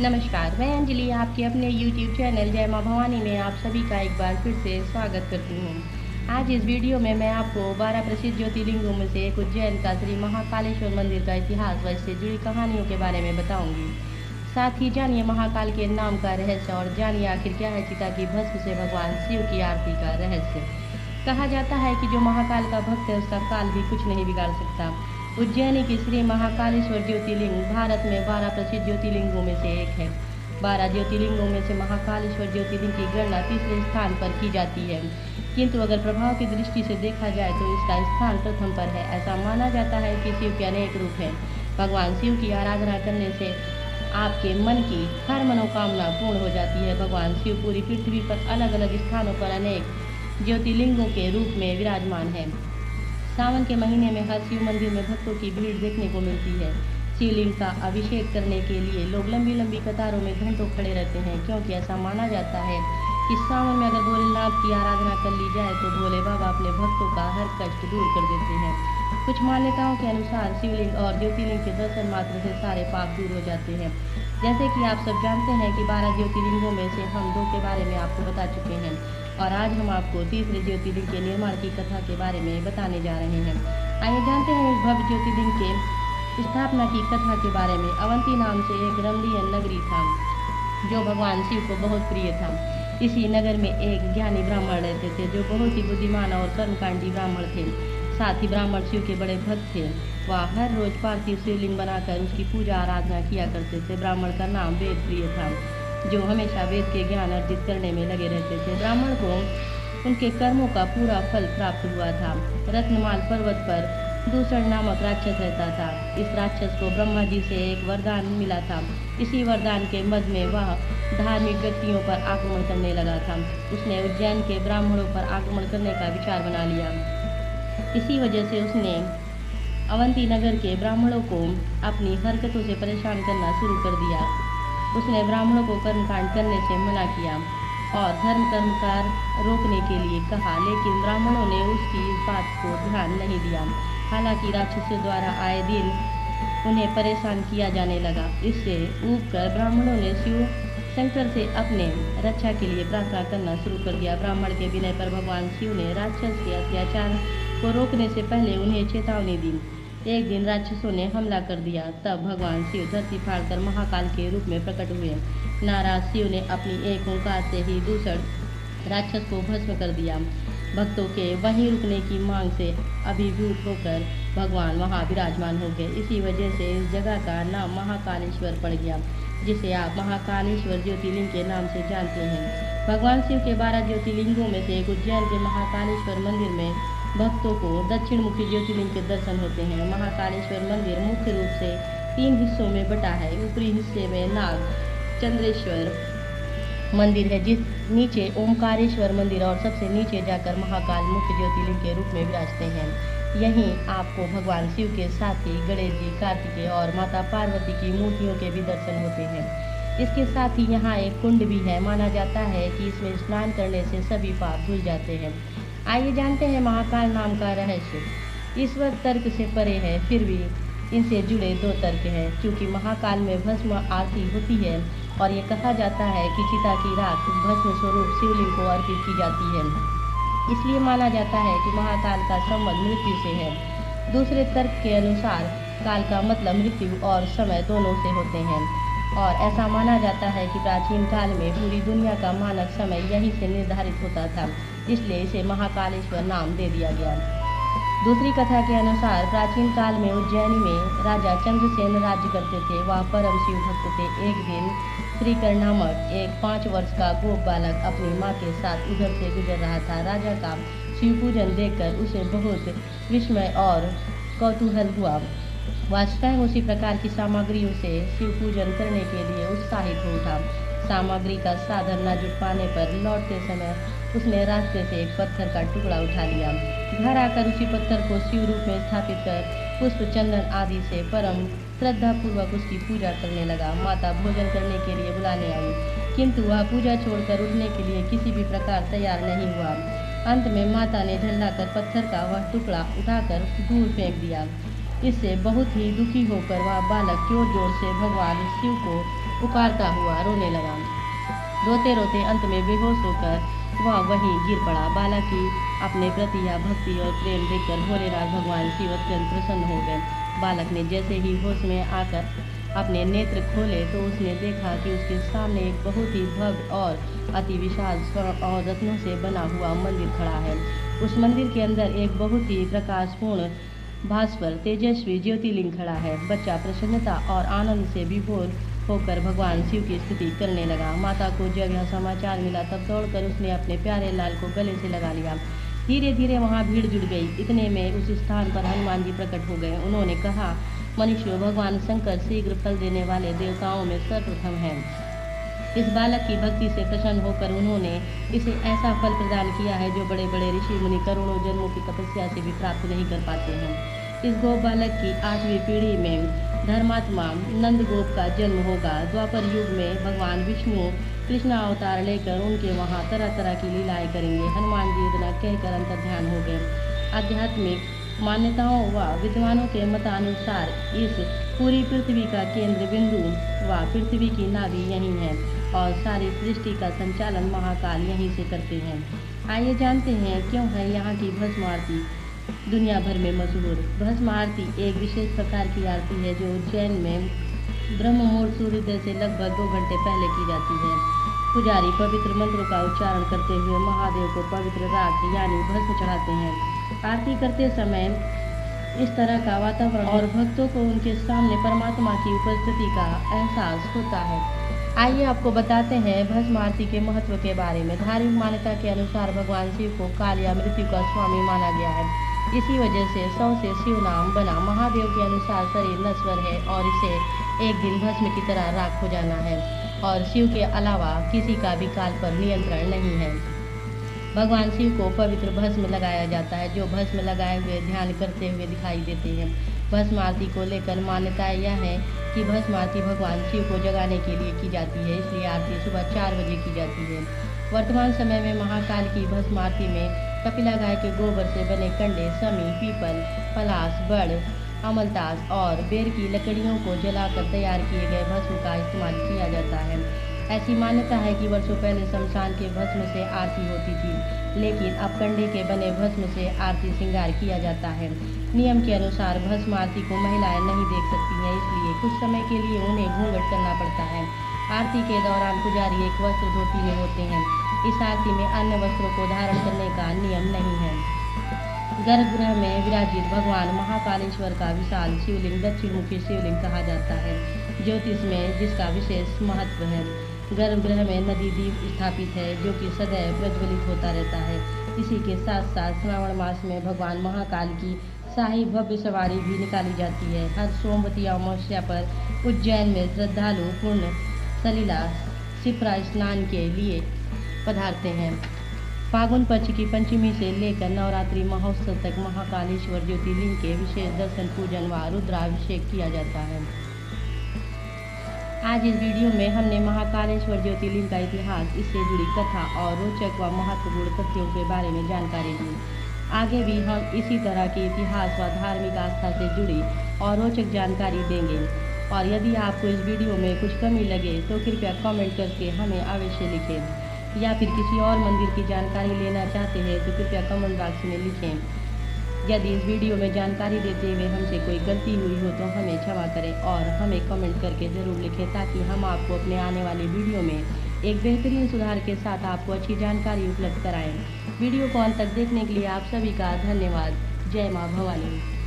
नमस्कार, मैं अंजलि आपके अपने YouTube चैनल जय माँ भवानी में आप सभी का एक बार फिर से स्वागत करती हूँ। आज इस वीडियो में मैं आपको 12 प्रसिद्ध ज्योतिर्लिंगों में से एक उज्जैन का श्री महाकालेश्वर मंदिर का इतिहास व इससे जुड़ी कहानियों के बारे में बताऊंगी। साथ ही जानिए महाकाल के नाम का रहस्य और जानिए आखिर क्या है चिता की भस्म से भगवान शिव की आरती का रहस्य। कहा जाता है कि जो महाकाल का भक्त है उसका काल भी कुछ नहीं बिगाड़ सकता। उज्जैनी की श्री महाकालेश्वर ज्योतिर्लिंग भारत में 12 प्रसिद्ध ज्योतिर्लिंगों में से एक है। 12 ज्योतिर्लिंगों में से महाकालेश्वर ज्योतिर्लिंग की गणना तीसरे स्थान पर की जाती है, किंतु अगर प्रभाव की दृष्टि से देखा जाए तो इसका स्थान प्रथम पर है। ऐसा माना जाता है कि शिव के अनेक रूप हैं। भगवान शिव की आराधना करने से आपके मन की हर मनोकामना पूर्ण हो जाती है। भगवान शिव पूरी पृथ्वी पर अलग अलग स्थानों पर अनेक ज्योतिर्लिंगों के रूप में विराजमान है। सावन के महीने में हर शिव मंदिर में भक्तों की भीड़ देखने को मिलती है। शिवलिंग का अभिषेक करने के लिए लोग लंबी लंबी कतारों में घंटों खड़े रहते हैं, क्योंकि ऐसा माना जाता है कि सावन में अगर भोलेनाथ की आराधना कर ली जाए तो भोले बाबा अपने भक्तों का हर कष्ट दूर कर देते हैं। कुछ मान्यताओं के अनुसार शिवलिंग और ज्योतिर्लिंग के दर्शन मात्र से सारे पाप दूर हो जाते हैं। जैसे कि आप सब जानते हैं कि 12 ज्योतिर्लिंगों में से हम 2 के बारे में आपको बता चुके हैं और आज हम आपको तीसरे ज्योतिर्लिंग के निर्माण की कथा के बारे में बताने जा रहे हैं। आइए जानते हैं इस भव्य ज्योतिर्लिंग के स्थापना की कथा के बारे में। अवंती नाम से एक रमणीय नगरी था जो भगवान शिव को बहुत प्रिय था। इसी नगर में एक ज्ञानी ब्राह्मण रहते थे जो बहुत ही बुद्धिमान और कर्मकांडी ब्राह्मण थे। साथ ही ब्राह्मण शिव के बड़े भक्त थे। वह हर रोज पार्थिव शिवलिंग बनाकर उसकी पूजा आराधना किया करते थे। ब्राह्मण का नाम वेद प्रिय था, जो हमेशा वेद के ज्ञान अर्जित करने में लगे रहते थे। ब्राह्मण को उनके कर्मों का पूरा फल प्राप्त हुआ था। रत्नमाल पर्वत पर दूषण नामक राक्षस रहता था। इस राक्षस को ब्रह्मा जी से एक वरदान मिला था। इसी वरदान के मद में वह धार्मिक व्यक्तियों पर आक्रमण करने लगा था। उसने उज्जैन के ब्राह्मणों पर आक्रमण करने का विचार बना लिया। इसी वजह से उसने अवंती नगर के ब्राह्मणों को अपनी हरकतों से परेशान करना शुरू कर दिया। उसने ब्राह्मणों को कर्मकांड करने से मना किया और धर्म कर्मकार रोकने के लिए कहा, लेकिन ब्राह्मणों ने उसकी इस बात को ध्यान नहीं दिया। हालांकि राक्षसों द्वारा आए दिन उन्हें परेशान किया जाने लगा। इससे ऊबकर ब्राह्मणों ने शिव शंकर से अपने रक्षा के लिए प्रार्थना करना शुरू कर दिया। ब्राह्मण के विनय पर भगवान शिव ने राक्षस के अत्याचार को रोकने से पहले उन्हें चेतावनी दी। एक दिन राक्षसों ने हमला कर दिया। तब भगवान शिव धरती फाड़कर महाकाल के रूप में प्रकट हुए। नाराज शिव ने अपनी एक ओंकार से ही दूषण राक्षस को भस्म कर दिया। भक्तों के वहीं रुकने की मांग से अभिभूत होकर भगवान वहां विराजमान हो गए। इसी वजह से इस जगह का नाम महाकालेश्वर पड़ गया, जिसे आप महाकालेश्वर ज्योतिर्लिंग के नाम से जानते हैं। भगवान शिव के 12 ज्योतिर्लिंगों में से एक उज्जैन के महाकालेश्वर मंदिर में भक्तों को दक्षिण मुखी ज्योतिर्लिंग के दर्शन होते हैं। महाकालेश्वर मंदिर मुख्य रूप से 3 हिस्सों में बटा है। ऊपरी हिस्से में नाग चंद्रेश्वर मंदिर है, जिस नीचे ओमकारेश्वर मंदिर और सबसे नीचे जाकर महाकाल मुख्य ज्योतिर्लिंग के रूप में विराजते हैं। यहीं आपको भगवान शिव के साथ ही गणेश जी, कार्तिकेय और माता पार्वती की मूर्तियों के भी दर्शन होते हैं। इसके साथ ही यहाँ एक कुंड भी है। माना जाता है कि इसमें स्नान करने से सभी पाप धुल जाते हैं। आइए जानते हैं महाकाल नाम का रहस्य। ईश्वर तर्क से परे है, फिर भी इनसे जुड़े 2 तर्क हैं। क्योंकि महाकाल में भस्म आरती होती है और ये कहा जाता है कि चिता की राख भस्म स्वरूप शिवलिंग को अर्पित की जाती है, इसलिए माना जाता है कि महाकाल का संबंध मृत्यु से है। दूसरे तर्क के अनुसार काल का मतलब मृत्यु और समय दोनों से होते हैं और ऐसा माना जाता है कि प्राचीन काल में पूरी दुनिया का मानक समय यहीं से निर्धारित होता था, इसलिए इसे महाकालेश्वर नाम दे दिया गया। दूसरी कथा के अनुसार प्राचीन काल में उज्जैनी में राजा चंद्रसेन राज्य करते थे। वह परम शिव भक्त थे। एक दिन श्रीकर्ण नामक एक 5 वर्ष का गोप बालक अपनी माँ के साथ उधर से गुजर रहा था। राजा का शिव पूजन देखकर उसे बहुत विस्मय और कौतूहल हुआ। वह स्वयं उसी प्रकार की सामग्रियों से शिव पूजन करने के लिए उत्साहित हो उठा। सामग्री का साधन न जुट पाने पर लौटते समय उसने रास्ते से एक पत्थर का टुकड़ा उठा लिया। घर आकर उसी पत्थर को शिव रूप में स्थापित कर पुष्प, चंदन आदि से परम श्रद्धा पूर्वक उसकी पूजा करने लगा। माता भोजन करने के लिए बुलाने आई, किंतु वह पूजा छोड़कर उठने के लिए किसी भी प्रकार तैयार नहीं हुआ। अंत में माता ने झल्लाकर पत्थर का वह टुकड़ा उठाकर दूर फेंक दिया। इससे बहुत ही दुखी होकर वह बालक जोर जोर से भगवान शिव को पुकारता हुआ रोने लगा। रोते रोते अंत में बेहोश होकर वह वहीं गिर पड़ा। बालक की अपने प्रति यह भक्ति और प्रेम देखकर भोलेनाथ भगवान शिव अत्यंत प्रसन्न हो गए। बालक ने जैसे ही होश में आकर अपने नेत्र खोले तो उसने देखा कि उसके सामने एक बहुत ही भव्य और अति विशाल स्वर्ण और रत्नों से बना हुआ मंदिर खड़ा है। उस मंदिर के अंदर एक बहुत ही प्रकाशपूर्ण भास्कर तेजस्वी ज्योतिर्लिंग खड़ा है। बच्चा प्रसन्नता और आनंद से विभोर होकर भगवान शिव की स्तुति करने लगा। माता को जब यह समाचार मिला तब दौड़कर उसने अपने प्यारे लाल को गले से लगा लिया। धीरे धीरे वहाँ भीड़ जुड़ गई। इतने में उस स्थान पर हनुमान जी प्रकट हो गए। उन्होंने कहा, मनुष्यों, भगवान शंकर शीघ्र फल देने वाले देवताओं में सर्वप्रथम हैं। इस बालक की भक्ति से प्रसन्न होकर उन्होंने इसे ऐसा फल प्रदान किया है जो बड़े बड़े ऋषि मुनि करोड़ों जन्मों की तपस्या से भी प्राप्त नहीं कर पाते हैं। इस गोप बालक की 8वीं पीढ़ी में धर्मात्मा नंदगोप का जन्म होगा। द्वापर युग में भगवान विष्णु कृष्ण अवतार लेकर उनके वहाँ तरह तरह की लीलाएं करेंगे। हनुमान जी इतना कहकर अंतर्ध्यान हो गए। आध्यात्मिक मान्यताओं व विद्वानों के मतानुसार इस पूरी पृथ्वी का केंद्र बिंदु व पृथ्वी की नाभि यही है और सारी सृष्टि का संचालन महाकाल यहीं से करते हैं। आइए जानते हैं क्यों है यहाँ की भस्म आरती दुनिया भर में मशहूर। भस्म आरती एक विशेष प्रकार की आरती है जो उज्जैन में ब्रह्म मुहूर्त सूर्योदय से लगभग 2 घंटे पहले की जाती है। पुजारी पवित्र मंत्रों का उच्चारण करते हुए महादेव को पवित्र राख यानी भस्म चढ़ाते हैं। आरती करते समय इस तरह का वातावरण और भक्तों को उनके सामने परमात्मा की उपस्थिति का एहसास होता है। आइए आपको बताते हैं भस्म आरती के महत्व के बारे में। धार्मिक मान्यता के अनुसार भगवान शिव को काल या मृत्यु का स्वामी माना गया है। इसी वजह से 100 से शिव नाम बना। महादेव के अनुसार शरीर नश्वर है और इसे एक दिन भस्म की तरह राख हो जाना है और शिव के अलावा किसी का भी काल पर नियंत्रण नहीं है। भगवान शिव को पवित्र भस्म लगाया जाता है जो भस्म लगाए हुए ध्यान करते हुए दिखाई देते हैं। भस्म आरती को लेकर मान्यता यह है कि भस्म आरती भगवान शिव को जगाने के लिए की जाती है, इसलिए आरती सुबह 4 बजे की जाती है। वर्तमान समय में महाकाल की भस्म आरती में कपिला गाय के गोबर से बने कंडे, समी, पीपल, पलाश, बड़, अमलतास और बेर की लकड़ियों को जलाकर तैयार किए गए भस्म का इस्तेमाल किया जाता है। ऐसी मान्यता है कि वर्षों पहले शमशान के भस्म से आरती होती थी, लेकिन अब कंडे के बने भस्म से आरती श्रृंगार किया जाता है। नियम के अनुसार भस्म आरती को महिलाएं नहीं देख सकती हैं, इसलिए कुछ समय के लिए उन्हें घूंघट करना पड़ता है। आरती के दौरान पुजारी एक वस्त्र धोती में होते हैं। इस आरती में अन्य वस्त्रों को धारण करने का नियम नहीं है। गर्भगृह में विराजित भगवान महाकालेश्वर का विशाल शिवलिंग दक्षिण मुखी शिवलिंग कहा जाता है, ज्योतिष में जिसका विशेष महत्व है। गर्भगृह में नदी दीप स्थापित है जो कि सदैव प्रज्वलित होता रहता है। इसी के साथ साथ श्रावण मास में भगवान महाकाल की शाही भव्य सवारी भी निकाली जाती है। हर सोमवती अमावस्या पर उज्जैन में श्रद्धालु पूर्ण सलीला शिप्रा स्नान के लिए पधारते हैं। फागुन पक्ष की पंचमी से लेकर नवरात्रि महोत्सव तक महाकालेश्वर ज्योतिर्लिंग के विशेष दर्शन, पूजन व रुद्राभिषेक किया जाता है। आज इस वीडियो में हमने महाकालेश्वर ज्योतिर्लिंग का इतिहास, इससे जुड़ी कथा और रोचक व महत्वपूर्ण तथ्यों के बारे में जानकारी दी। आगे भी हम इसी तरह के इतिहास व धार्मिक आस्था से जुड़ी और रोचक जानकारी देंगे। और यदि आपको इस वीडियो में कुछ कमी लगे तो कृपया कमेंट करके हमें अवश्य लिखें, या फिर किसी और मंदिर की जानकारी लेना चाहते हैं तो कृपया कमेंट बॉक्स में लिखें। यदि इस वीडियो में जानकारी देते हुए हमसे कोई गलती हुई हो तो हमें क्षमा करें और हमें कमेंट करके ज़रूर लिखें, ताकि हम आपको अपने आने वाली वीडियो में एक बेहतरीन सुधार के साथ आपको अच्छी जानकारी उपलब्ध कराएं। वीडियो को अंत तक देखने के लिए आप सभी का धन्यवाद। जय माँ भवानी।